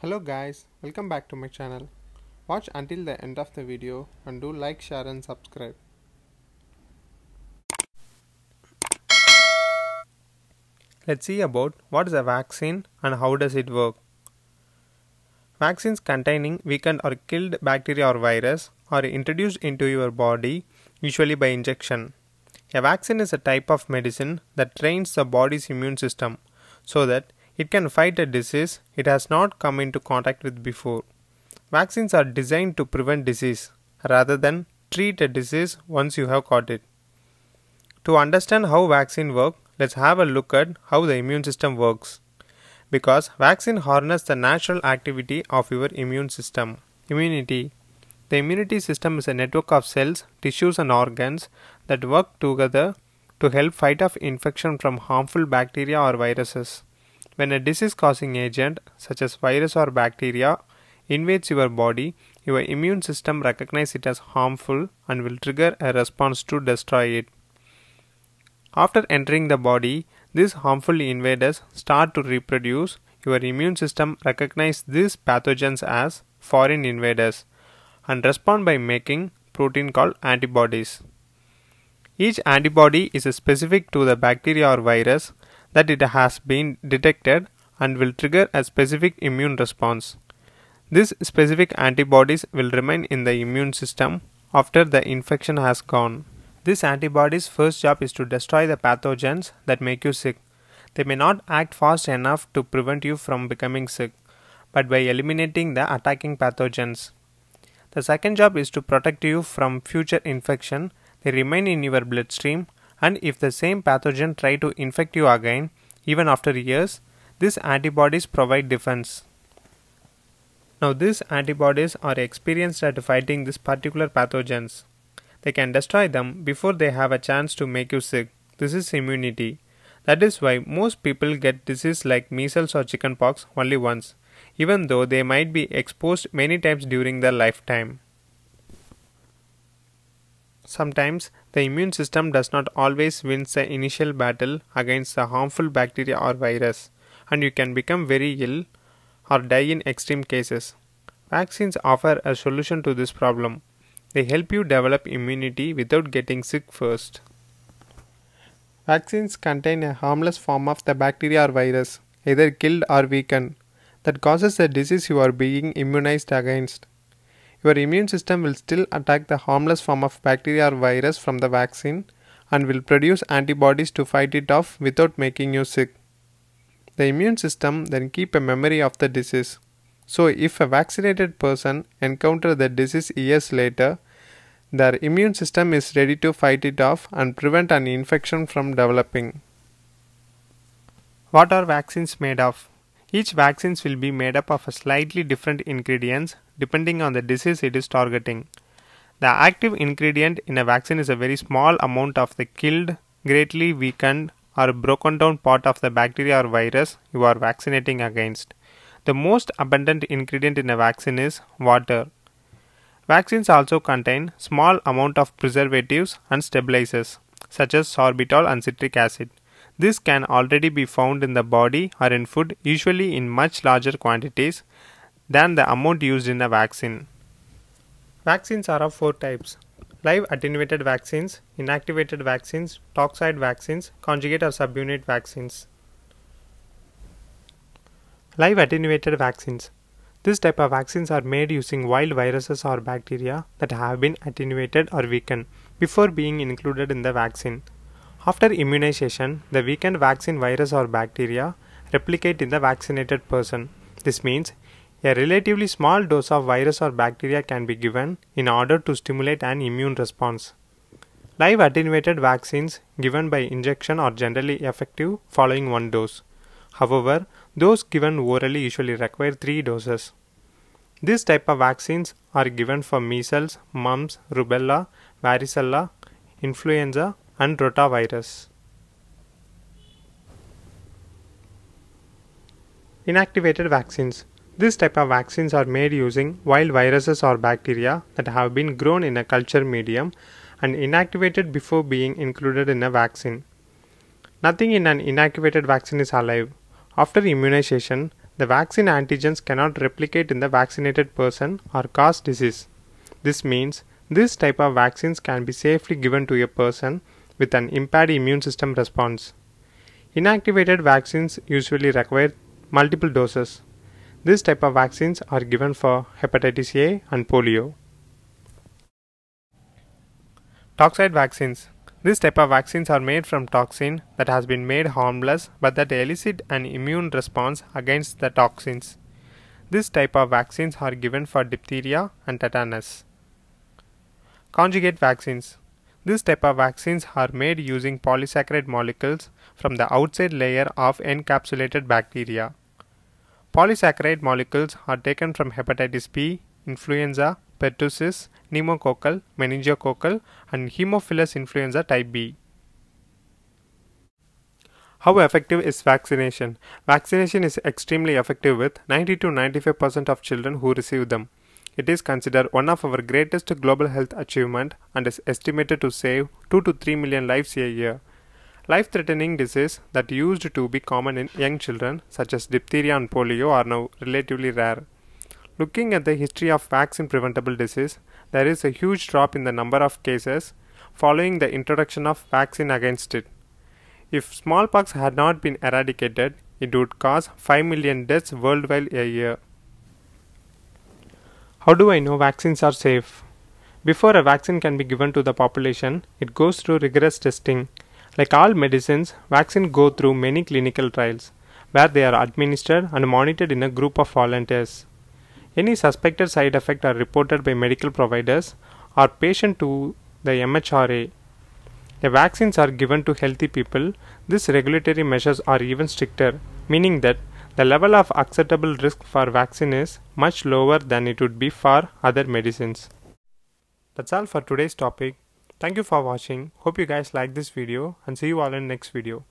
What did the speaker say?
Hello guys, welcome back to my channel. Watch until the end of the video and do like, share and subscribe. Let's see about what is a vaccine and how does it work. Vaccines containing weakened or killed bacteria or virus are introduced into your body, usually by injection. A vaccine is a type of medicine that trains the body's immune system so that it can fight a disease it has not come into contact with before. Vaccines are designed to prevent disease rather than treat a disease once you have caught it. To understand how vaccines work, let's have a look at how the immune system works. Because vaccine harness the natural activity of your immune system. Immunity. The immunity system is a network of cells, tissues and organs that work together to help fight off infection from harmful bacteria or viruses. When a disease-causing agent, such as virus or bacteria, invades your body, your immune system recognizes it as harmful and will trigger a response to destroy it. After entering the body, these harmful invaders start to reproduce. Your immune system recognizes these pathogens as foreign invaders and respond by making protein called antibodies. Each antibody is specific to the bacteria or virus that it has been detected and will trigger a specific immune response. These specific antibodies will remain in the immune system after the infection has gone. This antibody's first job is to destroy the pathogens that make you sick. They may not act fast enough to prevent you from becoming sick, but by eliminating the attacking pathogens. The second job is to protect you from future infection. They remain in your bloodstream, and if the same pathogen try to infect you again, even after years, these antibodies provide defense. Now these antibodies are experienced at fighting these particular pathogens. They can destroy them before they have a chance to make you sick. This is immunity. That is why most people get disease like measles or chickenpox only once, even though they might be exposed many times during their lifetime. Sometimes the immune system does not always win the initial battle against the harmful bacteria or virus, and you can become very ill or die in extreme cases. Vaccines offer a solution to this problem. They help you develop immunity without getting sick first. Vaccines contain a harmless form of the bacteria or virus, either killed or weakened, that causes the disease you are being immunized against. Your immune system will still attack the harmless form of bacteria or virus from the vaccine and will produce antibodies to fight it off without making you sick. The immune system then keeps a memory of the disease. So if a vaccinated person encounters the disease years later, their immune system is ready to fight it off and prevent an infection from developing. What are vaccines made of? Each vaccine will be made up of a slightly different ingredients depending on the disease it is targeting. The active ingredient in a vaccine is a very small amount of the killed, greatly weakened or broken down part of the bacteria or virus you are vaccinating against. The most abundant ingredient in a vaccine is water. Vaccines also contain small amount of preservatives and stabilizers such as sorbitol and citric acid. This can already be found in the body or in food, usually in much larger quantities than the amount used in a vaccine. Vaccines are of 4 types: live attenuated vaccines, inactivated vaccines, toxoid vaccines, conjugate or subunit vaccines. Live attenuated vaccines. This type of vaccines are made using wild viruses or bacteria that have been attenuated or weakened before being included in the vaccine. After immunization, the weakened vaccine virus or bacteria replicate in the vaccinated person. This means a relatively small dose of virus or bacteria can be given in order to stimulate an immune response. Live attenuated vaccines given by injection are generally effective following 1 dose. However, those given orally usually require 3 doses. This type of vaccines are given for measles, mumps, rubella, varicella, influenza, and rotavirus. Inactivated vaccines. This type of vaccines are made using wild viruses or bacteria that have been grown in a culture medium and inactivated before being included in a vaccine. Nothing in an inactivated vaccine is alive. After immunization, The vaccine antigens cannot replicate in the vaccinated person or cause disease. This means this type of vaccines can be safely given to a person with an impaired immune system response. Inactivated vaccines usually require multiple doses. This type of vaccines are given for hepatitis A and polio. Toxoid vaccines. This type of vaccines are made from toxin that has been made harmless but that elicit an immune response against the toxins. This type of vaccines are given for diphtheria and tetanus. Conjugate vaccines. This type of vaccines are made using polysaccharide molecules from the outside layer of encapsulated bacteria. Polysaccharide molecules are taken from hepatitis B, influenza, pertussis, pneumococcal, meningococcal, and Haemophilus influenza type B. How effective is vaccination? Vaccination is extremely effective with 90 to 95% of children who receive them. It is considered one of our greatest global health achievement and is estimated to save 2 to 3 million lives a year. Life-threatening diseases that used to be common in young children such as diphtheria and polio are now relatively rare. Looking at the history of vaccine-preventable disease, there is a huge drop in the number of cases following the introduction of vaccine against it. If smallpox had not been eradicated, it would cause 5 million deaths worldwide a year. How do I know vaccines are safe? Before a vaccine can be given to the population, it goes through rigorous testing. Like all medicines, vaccines go through many clinical trials, where they are administered and monitored in a group of volunteers. Any suspected side effects are reported by medical providers or patient to the MHRA. If vaccines are given to healthy people, these regulatory measures are even stricter, meaning that the level of acceptable risk for vaccine is much lower than it would be for other medicines. That's all for today's topic. Thank you for watching. Hope you guys like this video and see you all in next video.